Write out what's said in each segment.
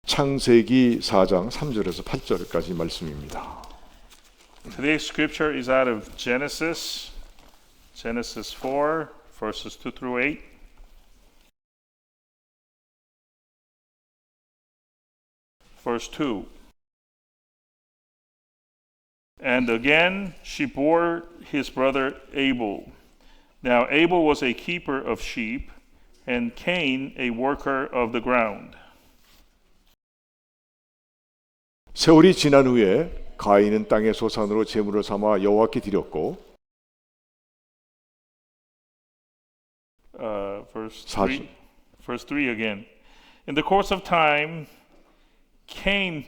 창세기 4장 3절에서 8절까지 말씀입니다. Today's scripture is out of Genesis 4, verses 2 through 8. Verse 2. And again she bore his brother Abel. Now Abel was a keeper of sheep, and Cain a worker of the ground. 세월이 지난 후에 가인은 땅의 소산으로 제물을 삼아 여호와께 드렸고 Verse 3 again. In the course of time, Cain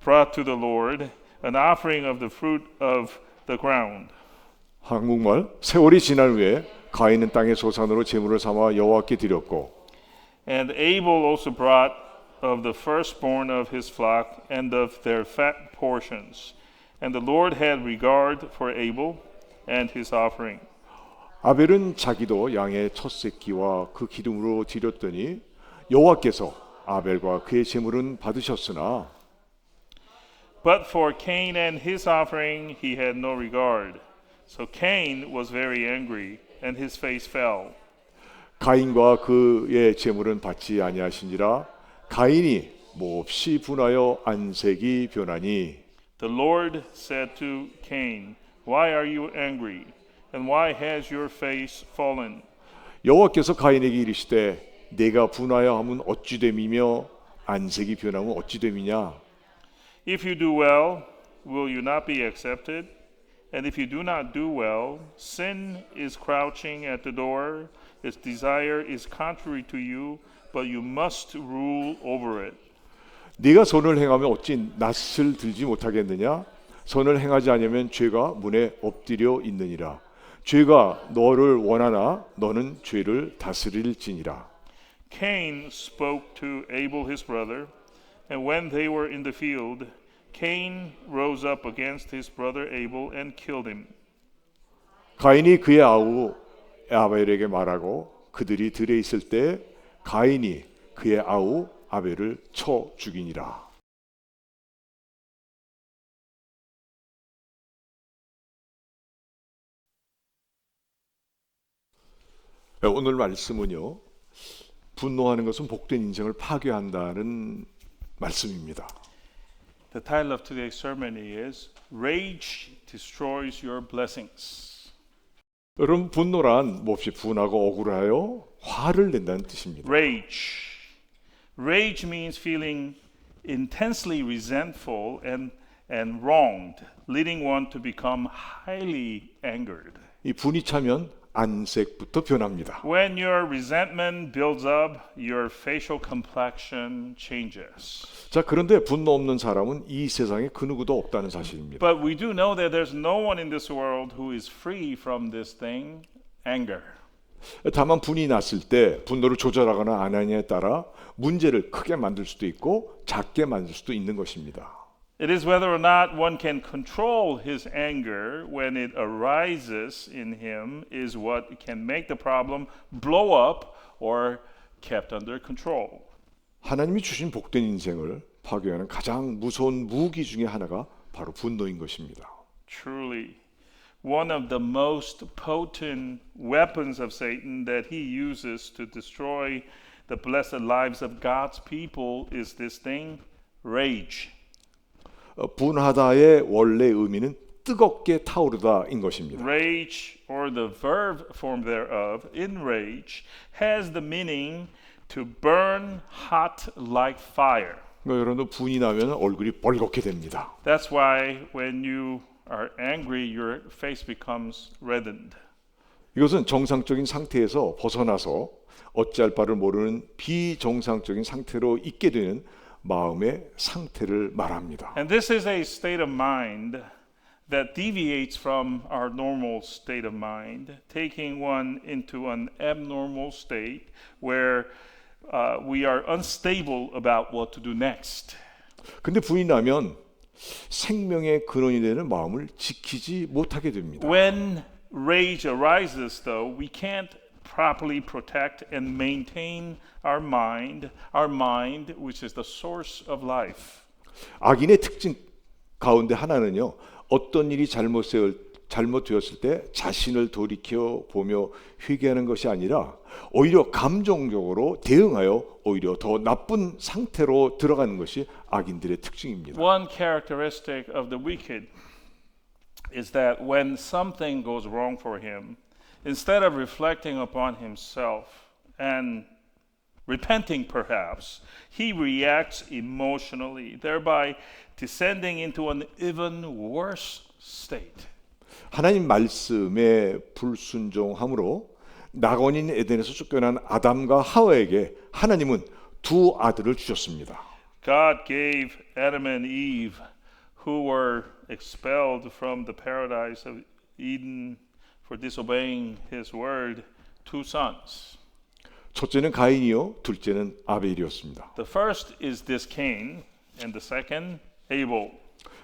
brought to the Lord an offering of the fruit of the ground. 한국말 세월이 지난 후에 가인은 땅의 소산으로 제물을 삼아 여호와께 드렸고 And Abel also brought of the firstborn of his flock and of their fat portions. And the Lord had regard for Abel and his offering. 아벨은 자기도 양의 첫 새끼와 그 기름으로 드렸더니 여호와께서 아벨과 그의 제물은 받으셨으나 But for Cain and his offering he had no regard. So Cain was very angry, and his face fell. 가인과 그의 제물은 받지 아니하시니라 가인이 몹시 분하여 안색이 변하니 The Lord said to Cain, Why are you angry? And why has your face fallen? 여호와께서 가인에게 이르시되 내가 분하여 함은 어찌 됨이며 안색이 변하면 어찌 됨이냐 If you do well, will you not be accepted? And if you do not do well, sin is crouching at the door. Its desire is contrary to you, but you must rule over it. 네가 선을 행하면 어찌 낯을 들지 못하겠느냐 선을 행하지 않으면 죄가 문에 엎드려 있느니라 죄가 너를 원하나 너는 죄를 다스릴지니라 Cain spoke to Abel his brother, and when they were in the field, Cain rose up against his brother Abel and killed him. 가인이 그의 아우 아벨에게 말하고 그들이 들에 있을 때 가인이 그의 아우 아벨을 쳐 죽이니라. 오늘 말씀은요. 분노하는 것은 복된 인생을 파괴한다는 말씀입니다. The title of today's sermon is Rage Destroys Your Blessings. 여러분 분노란 몹시 분하고 억울하여 화를 낸다는 뜻입니다. Rage. Rage means feeling intensely resentful and wronged, leading one to become highly angered. 이 분이 차면 안색부터 변합니다. When your resentment builds up, your facial complexion changes. 자, 그런데 분노 없는 사람은 이 세상에 그 누구도 없다는 사실입니다. But we do know that there's no one in this world who is free from this thing, anger. 다만 분이 났을 때 분노를 조절하거나 안 하느냐에 따라 문제를 크게 만들 수도 있고 작게 만들 수도 있는 것입니다. It is whether or not one can control his anger when it arises in him is what can make the problem blow up or kept under control. 하나님이 주신 복된 인생을 파괴하는 가장 무서운 무기 중에 하나가 바로 분노인 것입니다. Truly, one of the most potent weapons of Satan that he uses to destroy the blessed lives of God's people is this thing, rage. 분하다의 원래 의미는 뜨겁게 타오르다인 것입니다. Rage, or the verb form thereof, enrage, has the meaning to burn hot like fire. 여러분도 분이 나면 얼굴이 벌겋게 됩니다. That's why when you are angry, your face becomes reddened. 이것은 정상적인 상태에서 벗어나서 어찌할 바를 모르는 비정상적인 상태로 있게 되는 마음의 상태를 말합니다. And this is a state of mind that deviates from our normal state of mind, taking one into an abnormal state where we are unstable about what to do next. 근데 분이 나면 생명의 근원이 되는 마음을 지키지 못하게 됩니다. When rage arises, though, we can't properly protect and maintain our mind which is the source of life. 악인의 특징 가운데 하나는요, 어떤 일이 잘못되었을 때 자신을 돌이켜 보며 회개하는 것이 아니라 오히려 감정적으로 대응하여 오히려 더 나쁜 상태로 들어가는 것이 악인들의 특징입니다. One characteristic of the wicked is that when something goes wrong for him, instead of reflecting upon himself and repenting perhaps, he reacts emotionally, thereby descending into an even worse state. 하나님 말씀에 불순종함으로 낙원인 에덴에서 쫓겨난 아담과 하와에게 하나님은 두 아들을 주셨습니다. God gave Adam and Eve, who were expelled from the paradise of Eden for disobeying his word, two sons. 첫째는 가인이요, 둘째는 아벨이었습니다. The first is this Cain, and the second Abel.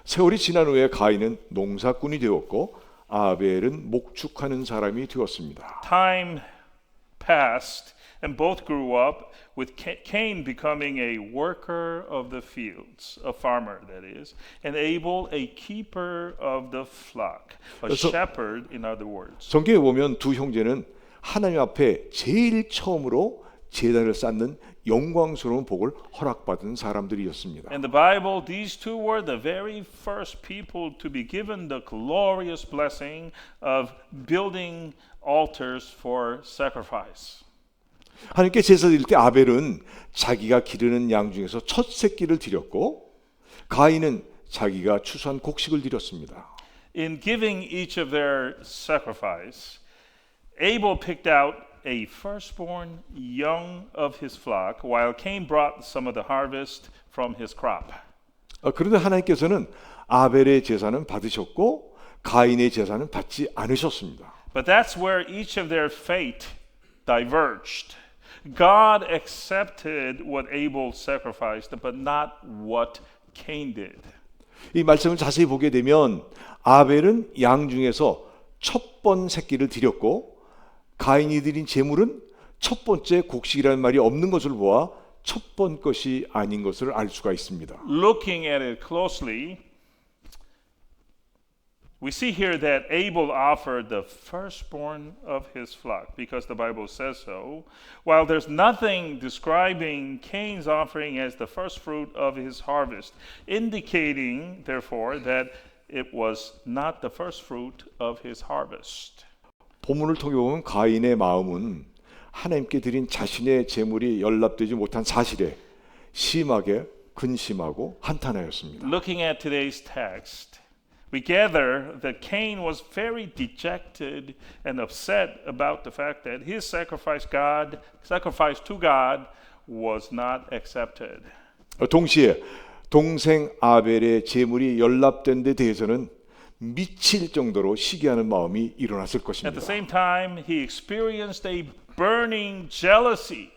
세월이 지난 후에 가인은 농사꾼이 되었고 아벨은 목축하는 사람이 되었습니다. Time passed, and both grew up, with Cain becoming a worker of the fields, a farmer that is, and Abel a keeper of the flock, a shepherd in other words. 성경에 보면 두 형제는 하나님 앞에 제일 처음으로 제단을 쌓는 영광스러운 복을 허락받은 사람들이었습니다. In the Bible, these two were the very first people to be given the glorious blessing of building altars for sacrifice. 하나님께 제사 드릴 때 아벨은 자기가 기르는 양 중에서 첫 새끼를 드렸고 가인은 자기가 추수한 곡식을 드렸습니다. In giving each of their sacrifice, Abel picked out a firstborn young of his flock, while Cain brought some of the harvest from his crop. 그런데 하나님께서는 아벨의 제사는 받으셨고 가인의 제사는 받지 않으셨습니다. But that's where each of their fate diverged. God accepted what Abel sacrificed, but not what Cain did. 이 말씀을 자세히 보게 되면 아벨은 양 중에서 첫 번 새끼를 드렸고 가인이 드린 제물은 첫 번째 곡식이라는 말이 없는 것을 보아 첫 번 것이 아닌 것을 알 수가 있습니다. Looking at it closely, we see here that Abel offered the firstborn of his flock because the Bible says so, while there's nothing describing Cain's offering as the first fruit of his harvest, indicating, therefore, that it was not the first fruit of his harvest. 본문을 통해 보면 가인의 마음은 하나님께 드린 자신의 제물이 연락되지 못한 사실에 심하게 근심하고 한탄하였습니다. Looking at today's text, we gather that Cain was very dejected and upset about the fact that his sacrifice to God was not accepted. 동시에 동생 아벨의 제물이 연락된 데 대해서는 미칠 정도로 시기하는 마음이 일어났을 At 것입니다. the same time, he experienced a burning jealousy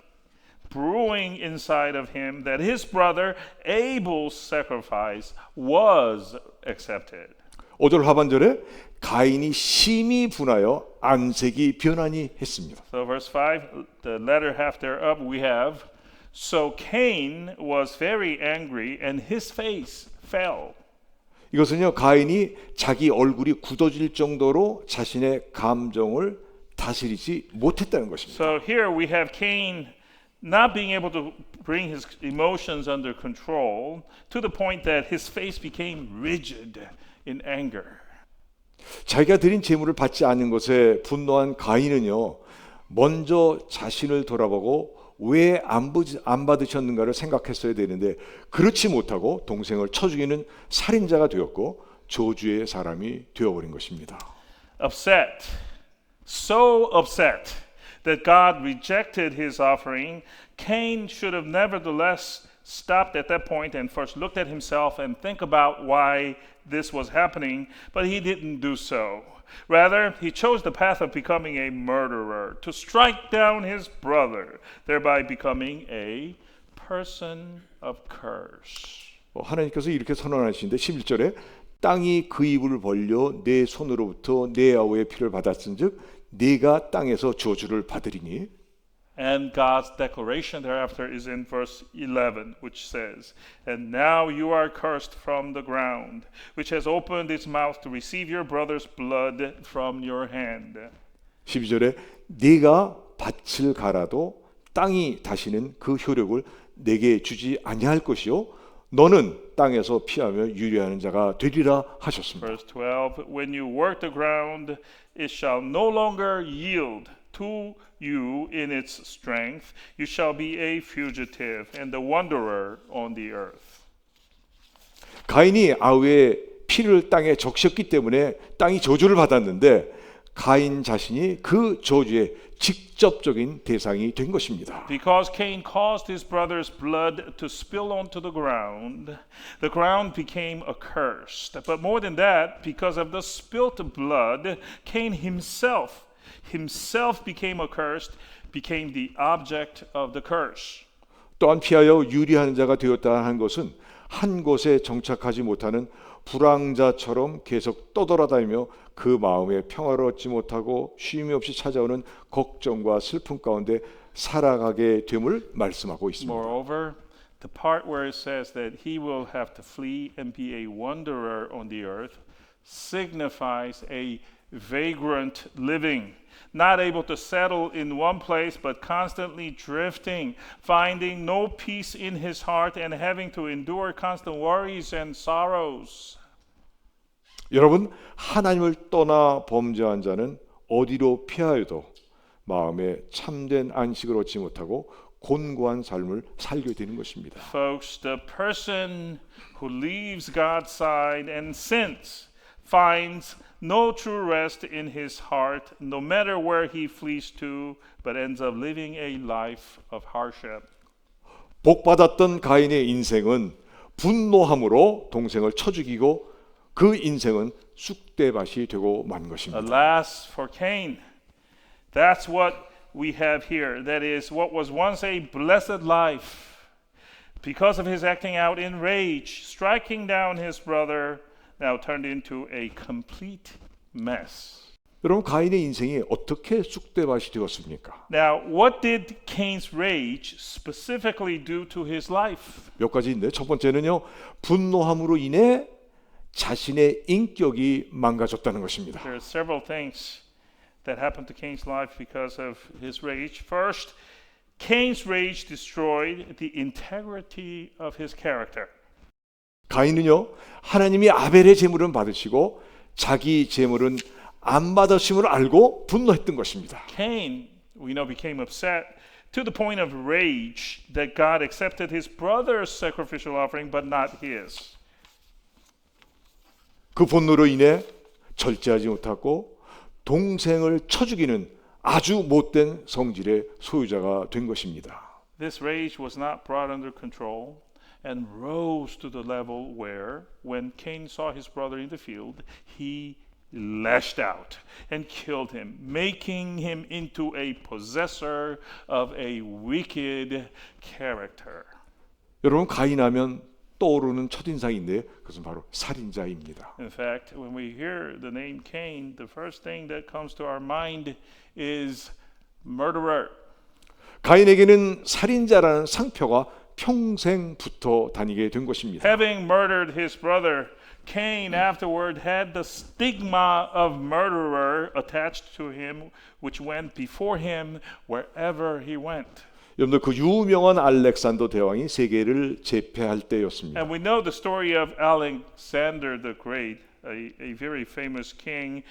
brewing inside of him that his brother Abel's sacrifice was accepted. 5절 하반절에 가인이 심히 분하여 안색이 변하니 했습니다. So verse 5, the latter half thereof we have, so Cain was very angry and his face fell. 이것은요, 가인이 자기 얼굴이 굳어질 정도로 자신의 감정을 다스리지 못했다는 것입니다. So here we have Cain not being able to bring his emotions under control to the point that his face became rigid in anger. 자기가 드린 제물을 받지 않은 것에 분노한 가인은요, 먼저 자신을 돌아보고 왜 안 받으셨는가를 생각했어야 되는데 그렇지 못하고 동생을 쳐 죽이는 살인자가 되었고 저주의 사람이 되어버린 것입니다. Upset, so upset that God rejected his offering, Cain should have nevertheless stopped at that point and first looked at himself and think about why this was happening, but he didn't do so. Rather, he chose the path of becoming a murderer, to strike down his brother, thereby becoming a person of curse. 하나님께서 이렇게 선언하시는데 11절에 땅이 그 입을 벌려 내 손으로부터 내 아우의 피를 받았은즉 네가 땅에서 저주를 받으리니 And God's declaration thereafter is in verse 11, which says, And now you are cursed from the ground, which has opened its mouth to receive your brother's blood from your hand. 12절에 네가 밭을 갈아도 땅이 다시는 그 효력을 내게 주지 아니할 것이요 너는 땅에서 피하며 유리하는 자가 되리라 하셨습니다. Verse 12, When you work the ground, it shall no longer yield to you in its strength. You shall be a fugitive and a wanderer on the earth. 가인이 아우의 피를 땅에 적셨기 때문에 땅이 저주를 받았는데 가인 자신이 그 저주의 직접적인 대상이 된 것입니다. Because Cain caused his brother's blood to spill onto the ground became accursed. But more than that, because of the spilt blood, Cain himself became accursed, became the object of the curse. 또한 피하여 유리하는 자가 되었다 한 것은 한 곳에 정착하지 못하는 불황자처럼 계속 떠돌아다니며 그 마음에 평화를 얻지 못하고 쉼이 없이 찾아오는 걱정과 슬픔 가운데 살아가게 됨을 말씀하고 있습니다. Moreover, the part where it says that he will have to flee and be a wanderer on the earth signifies a vagrant living, not able to settle in one place but constantly drifting, finding no peace in his heart and having to endure constant worries and sorrows. 여러분, 하나님을 떠나 범죄한 자는 어디로 피하여도 마음에 참된 안식을 얻지 못하고 곤고한 삶을 살게 되는 것입니다. Folks, the person who leaves God's side and sins finds no true rest in his heart, no matter where he flees to, but ends up living a life of hardship. 복받았던 가인의 인생은 분노함으로 동생을 쳐 죽이고 그 인생은 쑥대밭이 되고 만 것입니다. Alas for Cain, that's what we have here. That is what was once a blessed life. Because of his acting out in rage, striking down his brother, now turned into a complete mess. 여러분, 가인의 인생이 어떻게 쑥대밭이 되었습니까? Now, what did Cain's rage specifically do to his life? 몇 가지인데 첫 번째는요, 분노함으로 인해 자신의 인격이 망가졌다는 것입니다. There are several things that happened to Cain's life because of his rage. First, Cain's rage destroyed the integrity of his character. 가인은요, 하나님이 아벨의 제물은 받으시고 자기 제물은 안 받으심을 알고 분노했던 것입니다. Cain, we know, became upset to the point of rage that God accepted his brother's sacrificial offering but not his. 그 분노로 인해 절제하지 못하고 동생을 쳐 죽이는 아주 못된 성질의 소유자가 된 것입니다. This rage was not brought under control and rose to the level where, when Cain saw his brother in the field, he lashed out and killed him, making him into a possessor of a wicked character. 여러분, 가인하면 떠오르는 첫인상인데 그것은 바로 살인자입니다. In fact, when we hear the name Cain, the first thing that comes to our mind is murderer. 가인에게는 살인자라는 상표가 평생 붙어 다니게 된 것입니다. Having murdered his brother, Cain afterward had the stigma of murderer attached to him, which went before him wherever he went. 여러분들, 그 유명한 알렉산더 대왕이 세계를 제패할 때였습니다. And we know the story of Alexander the Great, a very famous king.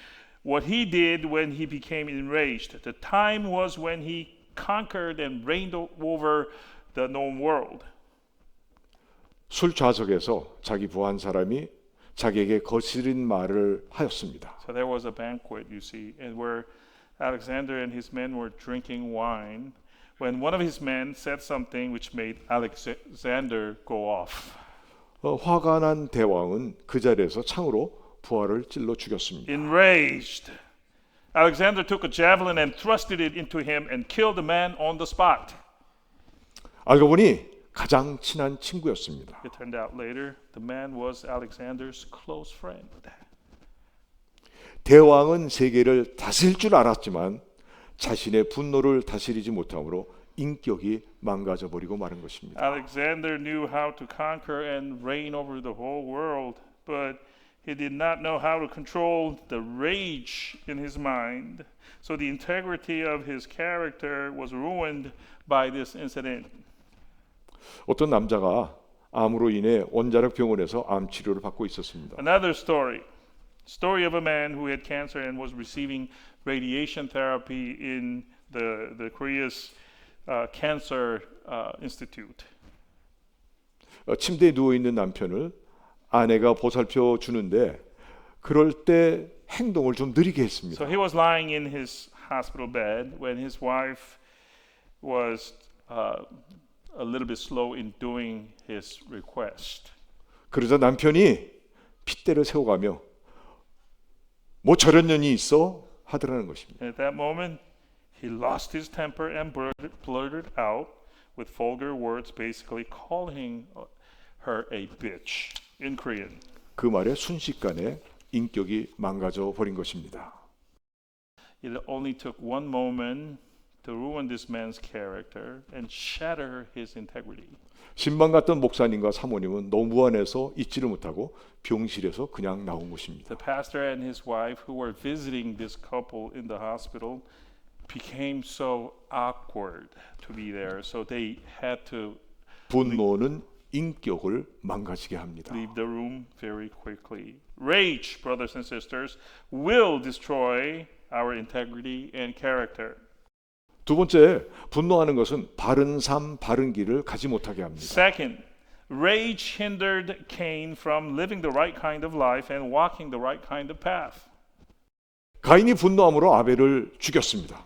What he did when he became enraged. The time was when he conquered and reigned over the known world. 술 좌석에서 자기 부한 사람이 자기에게 거스린 말을 하였습니다. So there was a banquet, you see, and where Alexander and his men were drinking wine, when one of his men said something which made Alexander go off. 화가 난 대왕은 그 자리에서 창으로 부하를 찔러 죽였습니다. Enraged, Alexander took a javelin and thrusted it into him and killed the man on the spot. 알고 보니 가장 친한 친구였습니다. It turned out later the man was Alexander's close friend. 대왕은 세계를 다스릴 줄 알았지만 자신의 분노를 다스리지 못함으로 인격이 망가져 버리고 마는 것입니다. Alexander knew how to conquer and reign over the whole world, but he did not know how to control the rage in his mind. So the integrity of his character was ruined by this incident. 어떤 남자가 암으로 인해 원자력 병원에서 암 치료를 받고 있었습니다. Another story of a man who had cancer and was receiving radiation therapy in the Korea's cancer institute. 침대에 누워 있는 남편을 아내가 보살펴 주는데 그럴 때 행동을 좀 느리게 했습니다. So he was lying in his hospital bed when his wife was a little bit slow in doing his request. 그러자 남편이 핏대를 세워가며 뭐 저런 년이 있어 하더라는 것입니다. And at that moment, he lost his temper and blurted out with vulgar words, basically calling her a bitch in Korean. 그 말에 순식간에 인격이 망가져 버린 것입니다. It only took one moment to ruin this man's character and shatter his integrity. 신방 갔던 목사님과 사모님은 너무 무안해서 잊지를 못하고 병실에서 그냥 나온 것입니다. The pastor and his wife, who were visiting this couple in the hospital, became so awkward to be there, so they had to 분노는 인격을 망가지게 합니다. leave the room very quickly. Rage, brothers and sisters, will destroy our integrity and character. 두 번째, 분노하는 것은 바른 삶, 바른 길을 가지 못하게 합니다. Second, rage hindered Cain from living the right kind of life and walking the right kind of path. 가인이 분노함으로 아벨을 죽였습니다.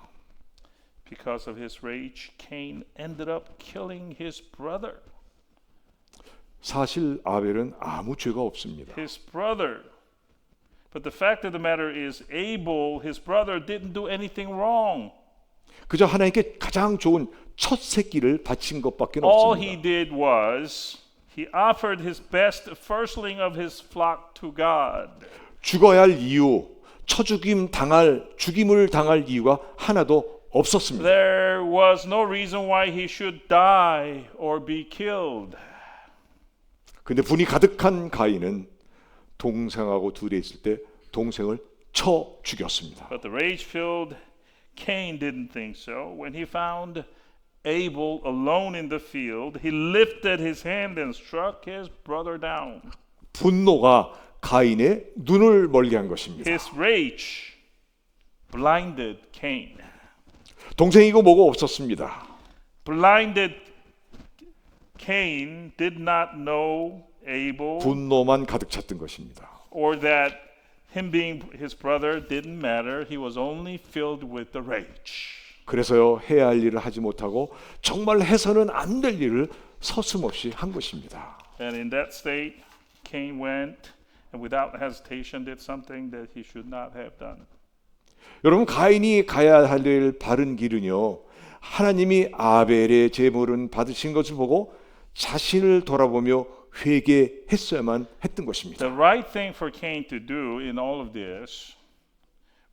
Because of his rage, Cain ended up killing his brother. 사실 아벨은 아무 죄가 없습니다. His brother. But the fact of the matter is, Abel, his brother, didn't do anything wrong. 그저 하나님께 가장 좋은 첫 새끼를 바친 것밖에 All he 없습니다. did was he offered his best firstling of his flock to God. 죽어야 할 이유, 죽임을 당할 이유가 하나도 없었습니다. There was no reason why he should die or be killed. 근데 분이 가득한 가인은 동생하고 둘이 있을 때 동생을 쳐 죽였습니다. But the rage-filled Cain didn't think so. When he found Abel alone in the field, he lifted his hand and struck his brother down. 분노가 가인의 눈을 멀게 한 것입니다. His rage blinded Cain. 동생이고 뭐고 없었습니다. Blinded Cain did not know Abel 분노만 가득 찼던 것입니다. or that him being his brother didn't matter. He was only filled with the rage. 그래서요, 해야 할 일을 하지 못하고 정말 해서는 안 될 일을 서슴없이 한 것입니다. And in that state, Cain went and without hesitation did something that he should not have done. 여러분, 가인이 가야 할 일 바른 길은요, 하나님이 아벨의 제물은 받으신 것을 보고 자신을 돌아보며 회개했어야만 했던 것입니다. The right thing for Cain to do in all of this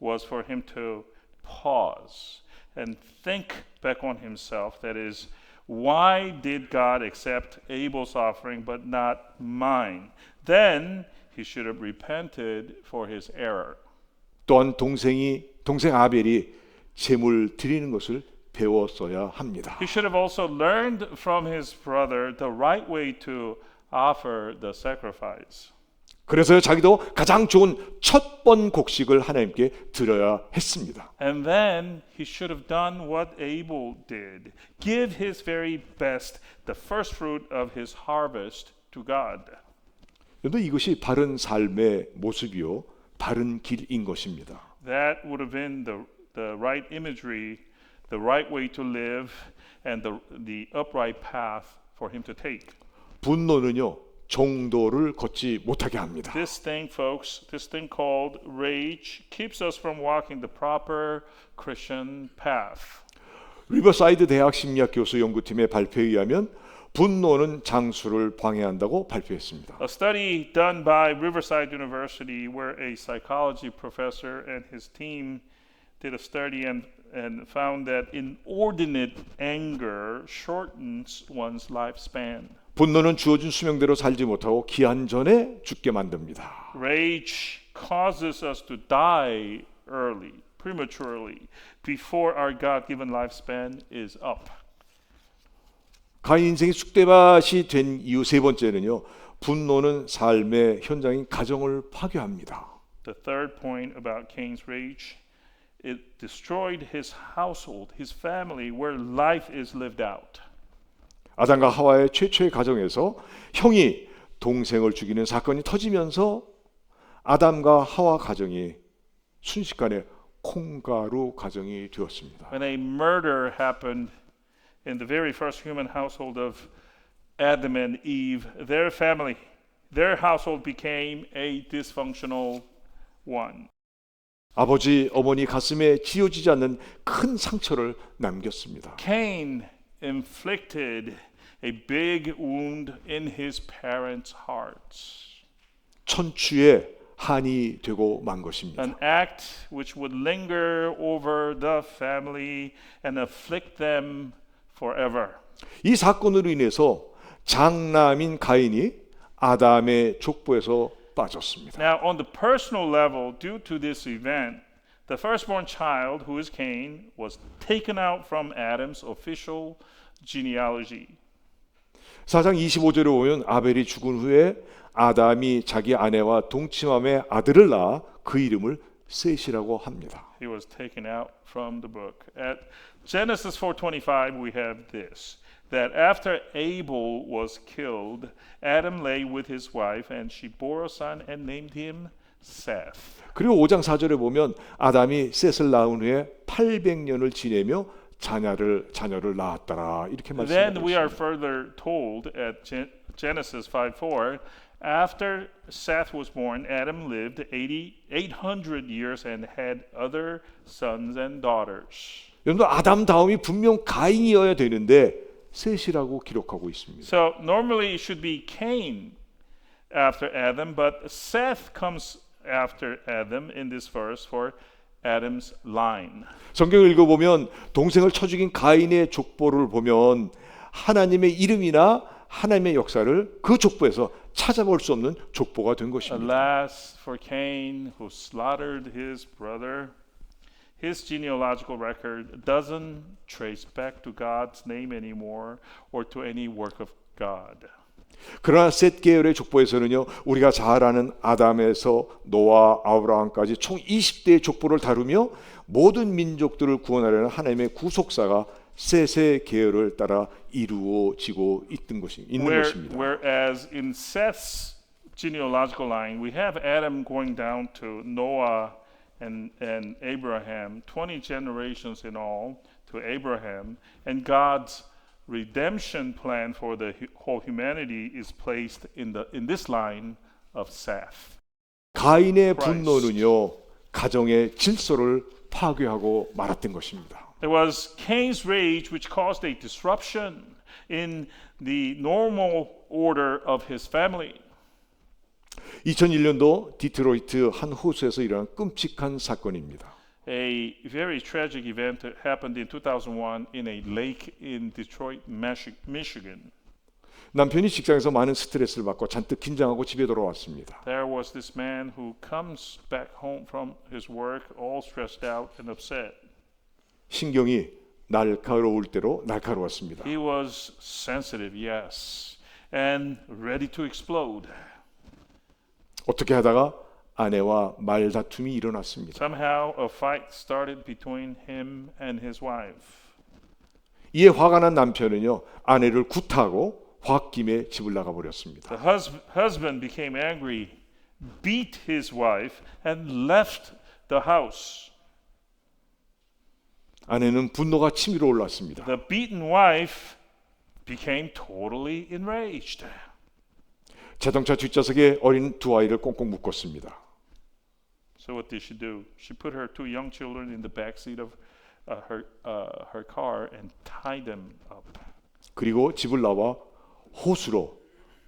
was for him to pause and think back on himself. That is, why did God accept Abel's offering but not mine? Then he should have repented for his error. 또한 동생 아벨이 제물 드리는 것을 배웠어야 합니다. He should have also learned from his brother the right way to offer the sacrifice. 그래서 자기도 가장 좋은 첫 번 곡식을 하나님께 드려야 했습니다. And then he should have done what Abel did. Give his very best, the first fruit of his harvest to God. 그런데 이것이 바른 삶의 모습이요, 바른 길인 것입니다. That would have been the right imagery, the right way to live, and the upright path for him to take. 분노는요, 정도를 걷지 못하게 합니다. This thing, folks, this thing called rage keeps us from walking the proper Christian path. 리버사이드 대학 심리학 교수 연구팀의 발표에 의하면 분노는 장수를 방해한다고 발표했습니다. A study done by Riverside University, where a psychology professor and his team did a study and found that inordinate anger shortens one's lifespan. 분노는 주어진 수명대로 살지 못하고 기한 전에 죽게 만듭니다. Rage causes us to die early, prematurely, before our God-given lifespan is up. 가인 인생이 쑥대밭이 된 이유 세 번째는요. 분노는 삶의 현장인 가정을 파괴합니다. The third point about Cain's rage, it destroyed his household, his family, where life is lived out. 아담과 하와의 최초의 가정에서 형이 동생을 죽이는 사건이 터지면서 아담과 하와 가정이 순식간에 콩가루 가정이 되었습니다. When a murder happened in the very first human household of Adam and Eve, their family, their household became a dysfunctional one. 아버지, 어머니 가슴에 지워지지 않는 큰 상처를 남겼습니다. Cain inflicted a big wound in his parents' hearts. 천추의 한이 되고 만 것입니다. An act which would linger over the family and afflict them forever. 이 사건으로 인해서 장남인 가인이 아담의 족보에서 빠졌습니다. Now, on the personal level, due to this event, the firstborn child, who is Cain, was taken out from Adam's official genealogy. 4장 25절에 보면 아벨이 죽은 후에 아담이 자기 아내와 동침함의 아들을 낳아 그 이름을 셋이라고 합니다. He was taken out from the book. At Genesis 4:25, we have this: that after Abel was killed, Adam lay with his wife, and she bore a son and named him Seth. 그리고 5장 4절에 보면 아담이 셋을 낳은 후에 800년을 지내며 자녀를 낳았더라 이렇게 Then we are 말씀하셨습니다. further told at Genesis 5:4, after Seth was born, Adam lived 800 years and had other sons and daughters. 여러분 아담 다음이 분명 가인이어야 되는데 셋이라고 기록하고 있습니다. So normally it should be Cain after Adam, but Seth comes after Adam in this verse for Adam's line. 성경을 읽어보면 동생을 쳐 죽인 가인의 족보를 보면 하나님의 이름이나 하나님의 역사를 그 족보에서 찾아볼 수 없는 족보가 된 것입니다. Alas for Cain, who slaughtered his brother. His genealogical record doesn't trace back to God's name anymore or to any work of God. 그러나 셋 계열의 족보에서는요 우리가 잘 아는 아담에서 노아, 아브라함까지 총 20대의 족보를 다루며 모든 민족들을 구원하려는 하나님의 구속사가 셋의 계열을 따라 이루어지고 있는 것입니다. Whereas in Seth's genealogical line, we have Adam going down to Noah and Abraham, 20 generations in all to Abraham, and God's redemption plan for the whole humanity is placed in this line of Seth. 가인의 Christ. 분노는요 가정의 질서를 파괴하고 말았던 것입니다. It was Cain's rage which caused a disruption in the normal order of his family. 2001년도 디트로이트 한 호수에서 일어난 끔찍한 사건입니다. A very tragic event that happened in 2001 in a lake in Detroit, Michigan. 남편이 직장에서 많은 스트레스를 받고 잔뜩 긴장하고 집에 돌아왔습니다. There was this man who comes back home from his work all stressed out and upset. 신경이 날카로울 대로 날카로웠습니다. He was sensitive, yes, and ready to explode. 어떻게 하다가 아내와 말다툼이 일어났습니다. Somehow a fight started between him and his wife. 이에 화가 난 남편은요 아내를 굿하고 홧김에 집을 나가 버렸습니다. The husband became angry, beat his wife, and left the house. 아내는 분노가 치밀어 올랐습니다. The beaten wife became totally enraged. 자동차 뒷좌석에 어린 두 아이를 꽁꽁 묶었습니다. So what did she do? She put her two young children in the back seat of her car and tied them up. 그리고 집을 나와 호수로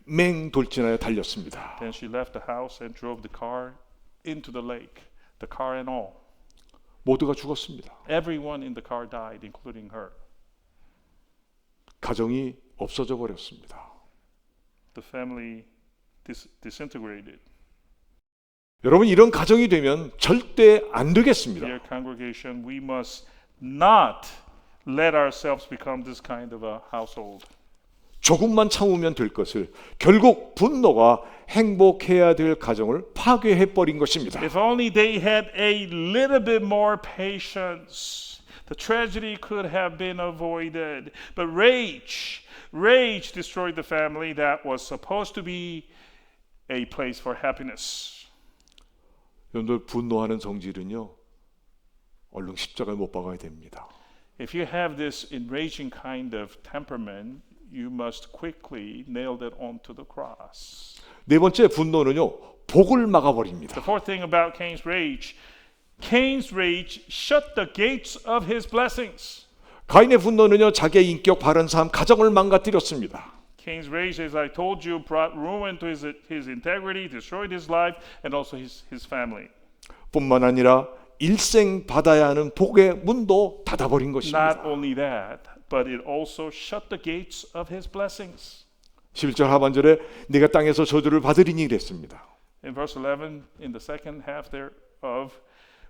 맹돌진하여 달렸습니다. Then she left the house and drove the car into the lake, the car and all. 모두가 죽었습니다. Everyone in the car died, including her. 가정이 없어져 버렸습니다. The family disintegrated. 여러분, 이런 가정이 되면 절대 안 되겠습니다. Dear congregation, we must not let ourselves become this kind of a household. 조금만 참으면 될 것을 결국 분노가 행복해야 될 가정을 파괴해 버린 것입니다. If only they had a little bit more patience, the tragedy could have been avoided. But rage destroyed the family that was supposed to be a place for happiness. 여러분들, 분노하는 성질은요, 얼른 십자가에 못 박아야 됩니다. If you have this enraging kind of temperament, you must quickly nail that onto the cross. 네 번째, 분노는요, 복을 막아버립니다. The fourth thing about Cain's rage shut the gates of his blessings. 가인의 분노는요, 자기의 인격 바른 삶, 가정을 망가뜨렸습니다. Cain's rage, as I told you, brought ruin to his integrity, destroyed his life, and also his family. 뿐만 아니라 일생 받아야 하는 복의 문도 닫아버린 Not 것입니다. only that, but it also shut the gates of his blessings. 11절 하반절에 내가 땅에서 저주를 받으리니 그랬습니다. In verse 11, in the second half thereof,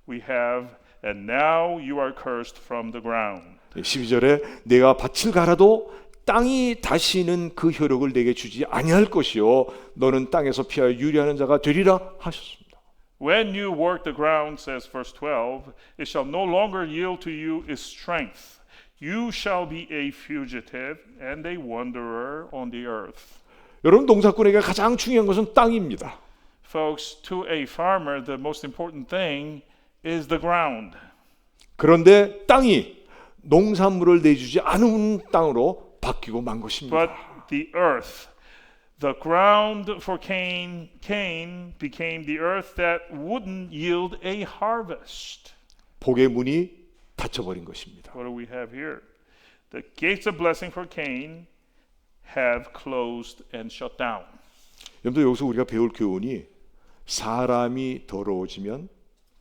we have, and now you are cursed from the ground. 12절에 내가 밭을 갈아도 땅이 다시는 그 효력을 내게 주지 아니할 것이요 너는 땅에서 피하여 유리하는 자가 되리라 하셨습니다. When you work the ground, says verse 12, it shall no longer yield to you its strength. You shall be a fugitive and a wanderer on the earth. 여러분, 농사꾼에게 가장 중요한 것은 땅입니다. Folks, to a farmer, the most important thing is the ground. 그런데 땅이 농산물을 내주지 않은 땅으로 바뀌고 만 것입니다. But the earth, the ground for Cain became the earth that wouldn't yield a harvest. 복의 문이 닫혀버린 것입니다. What do we have here? The gates of blessing for Cain have closed and shut down. 여러분들, 여기서 우리가 배울 교훈이 사람이 더러워지면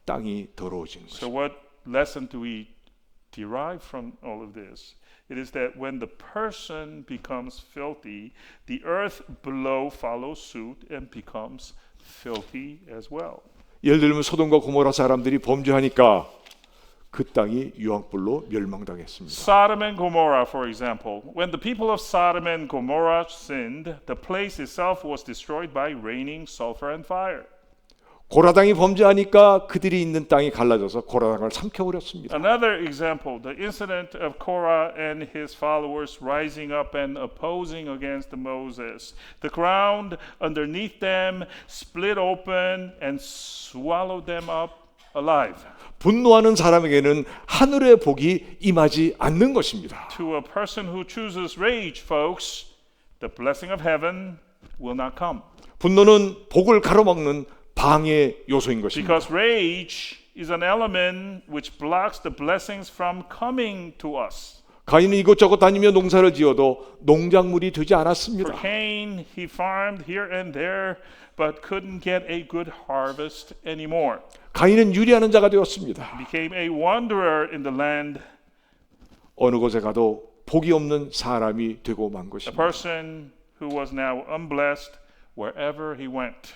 땅이 더러워지는 So 것입니다. what lesson do we derive from all of this? It is that when the person becomes filthy, the earth below follows suit and becomes filthy as well. 예를 들면 소돔과 고모라 사람들이 범죄하니까 그 땅이 유황불로 멸망당했습니다. Sodom and Gomorrah, for example. When the people of Sodom and Gomorrah sinned, the place itself was destroyed by raining sulfur and fire. 고라당이 범죄하니까 그들이 있는 땅이 갈라져서 고라당을 삼켜버렸습니다. Another example, the incident of Korah and his followers rising up and opposing against Moses. The ground underneath them split open and swallowed them up alive. 분노하는 사람에게는 하늘의 복이 임하지 않는 것입니다. To a person who chooses rage, folks, the blessing of heaven will not come. 분노는 복을 가로막는 방해 요소인 것입니다. Because rage is an element which blocks the blessings from coming to us. 가인은 이곳저곳 다니며 농사를 지어도 농작물이 되지 For 않았습니다. Cain, he farmed here and there, but couldn't get a good harvest anymore. 가인은 유리하는 자가 되었습니다. Became a wanderer in the land, 어느 곳에 가도 복이 없는 사람이 되고 만 a 것입니다. person who was now unblessed wherever he went.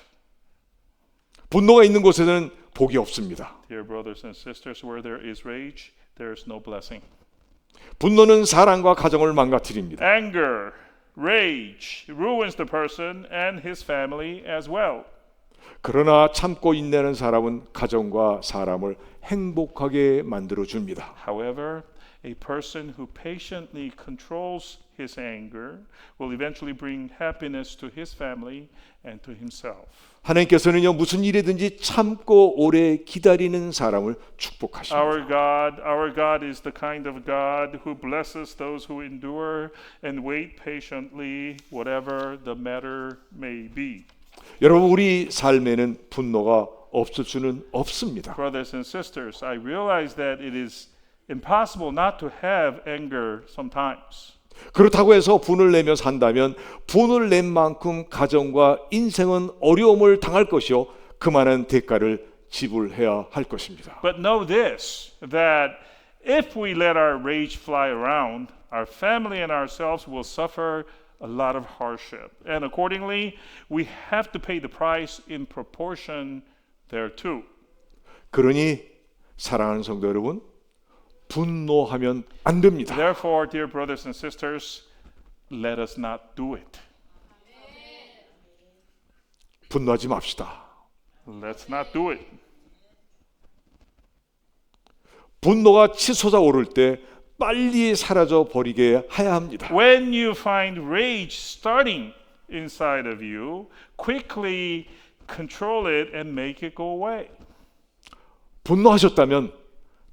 분노가 있는 곳에는 복이 없습니다. Dear brothers and sisters, where there is rage, there is no blessing. 분노는 사람과 가정을 망가뜨립니다. Anger, rage ruins the person and his family as well. 그러나 참고 인내하는 사람은 가정과 사람을 행복하게 만들어 줍니다. However, a person who patiently controls his anger will eventually bring happiness to his family and to himself. 하나님께서는요, 무슨 일이든지 참고 오래 기다리는 사람을 축복하십니다. Our God is the kind of God who blesses those who endure and wait patiently, whatever the matter may be. 여러분, 우리 삶에는 분노가 없을 수는 없습니다. Brothers and sisters, I realize that it is impossible not to have anger sometimes. 그렇다고 해서 분을 내며 산다면 분을 낸 만큼 가정과 인생은 어려움을 당할 것이요 그 많은 대가를 지불해야 할 것입니다. But know this, that if we let our rage fly around, our family and ourselves will suffer a lot of hardship. And accordingly, we have to pay the price in proportion thereto. 그러니 사랑하는 성도 여러분, 분노하면 안 됩니다. Therefore, dear brothers and sisters, let us not do it. 분노하지 맙시다. Let's not do it. 분노가 치솟아 오를 때 빨리 사라져 버리게 해야 합니다. When you find rage starting inside of you, quickly control it and make it go away. 분노하셨다면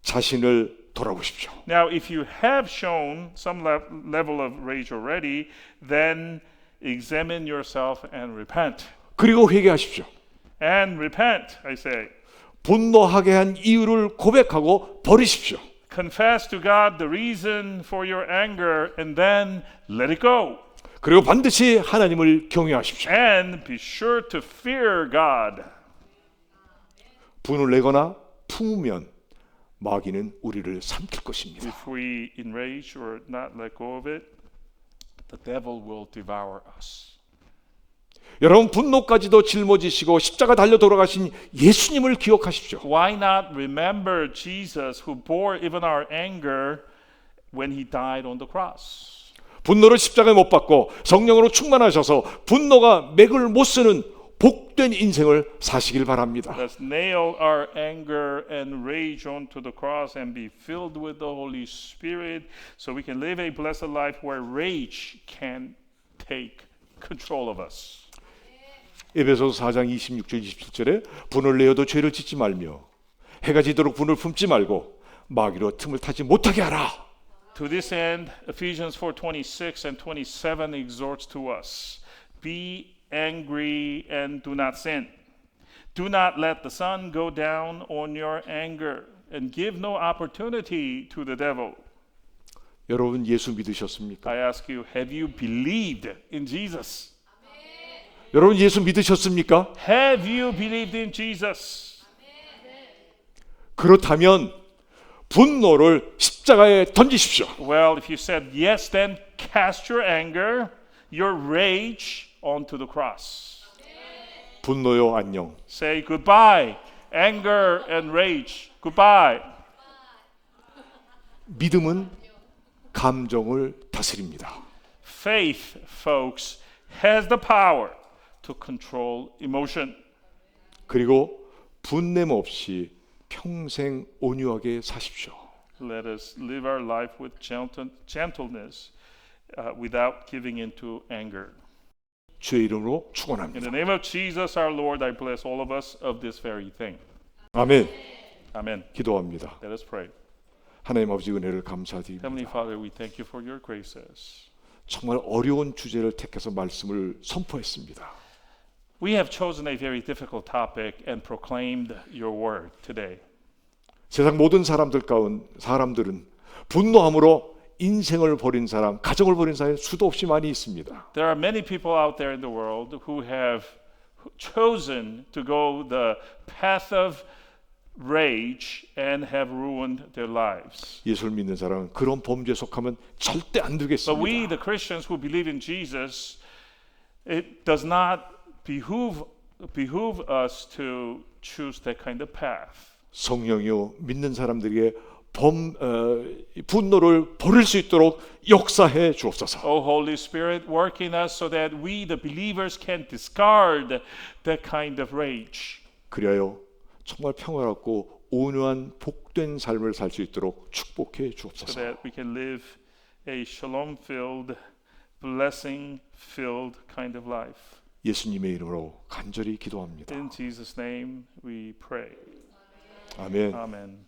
자신을 돌아보십시오. Now, if you have shown some level of rage already, then examine yourself and repent. 그리고 회개하십시오. And repent, I say. 분노하게 한 이유를 고백하고 버리십시오. Confess to God the reason for your anger and then let it go. 그리고 반드시 하나님을 경외하십시오. And be sure to fear God. 분을 내거나 품으면 마귀는 우리를 삼킬 것입니다. If we enrage or not let go of it, the devil will devour us. 여러분 분노까지도 짊어지시고 십자가 달려 돌아가신 예수님을 기억하십시오. Why not remember Jesus who bore even our anger when he died on the cross? 분노를 십자가에 못 박고 성령으로 충만하셔서 분노가 맥을 못 쓰는 복된 인생을 사시길 바랍니다. Let's nail our anger and rage onto the cross and be filled with the Holy Spirit so we can live a blessed life where rage can take control of us. 에베소서 4장 26절 27절에 분을 내어도 죄를 짓지 말며 해가 지도록 분을 품지 말고 마귀로 틈을 타지 못하게 하라. To this end, Ephesians 4:26 and 27 exhorts to us, be angry and do not sin. Do not let the sun go down on your anger and give no opportunity to the devil. 여러분 예수 믿으셨습니까? I ask you, have you believed in Jesus? 여러분 예수 믿으셨습니까? Have you believed in Jesus? 그렇다면 분노를 십자가에 던지십시오. Well, if you said yes, then cast your anger, your rage onto the cross. 분노요 안녕. Say goodbye, anger and rage. Goodbye. 믿음은 감정을 다스립니다. Faith, folks, has the power to control emotion. 그리고 분냄 없이 평생 온유하게 사십시오. Let us live our life with gentleness without giving into anger. 주의 이름으로 In 축원합니다. the name of Jesus our Lord, I bless all of us of this very thing. 아멘. Amen. 기도합니다. Let us pray. 하나님 아버지 은혜를 감사드립니다. Heavenly Father, we thank you for your graces. 정말 어려운 주제를 택해서 말씀을 선포했습니다. We have chosen a very difficult topic and proclaimed your word today. 세상 모든 사람들은 분노함으로 인생을 버린 사람, 가정을 버린 사람이 수도 없이 많이 있습니다. There are many people out there in the world who have chosen to go the path of rage and have ruined their lives. 예수를 믿는 사람은 그런 범죄에 속하면 절대 안 But we, 되겠습니다. the Christians who believe in Jesus, it does not behoove us to choose that kind of path. 성령이요 믿는 사람들에게 분노를 버릴 수 있도록 역사해 주옵소서. O Holy Spirit, work in us so that we, the believers, can discard that kind of rage. 그리하여 정말 평화롭고 온유한 복된 삶을 살 수 있도록 축복해 So 주옵소서. that we can live a shalom-filled, blessing-filled kind of life. 예수님의 이름으로 간절히 기도합니다. In Jesus' name we pray. 아멘. Amen.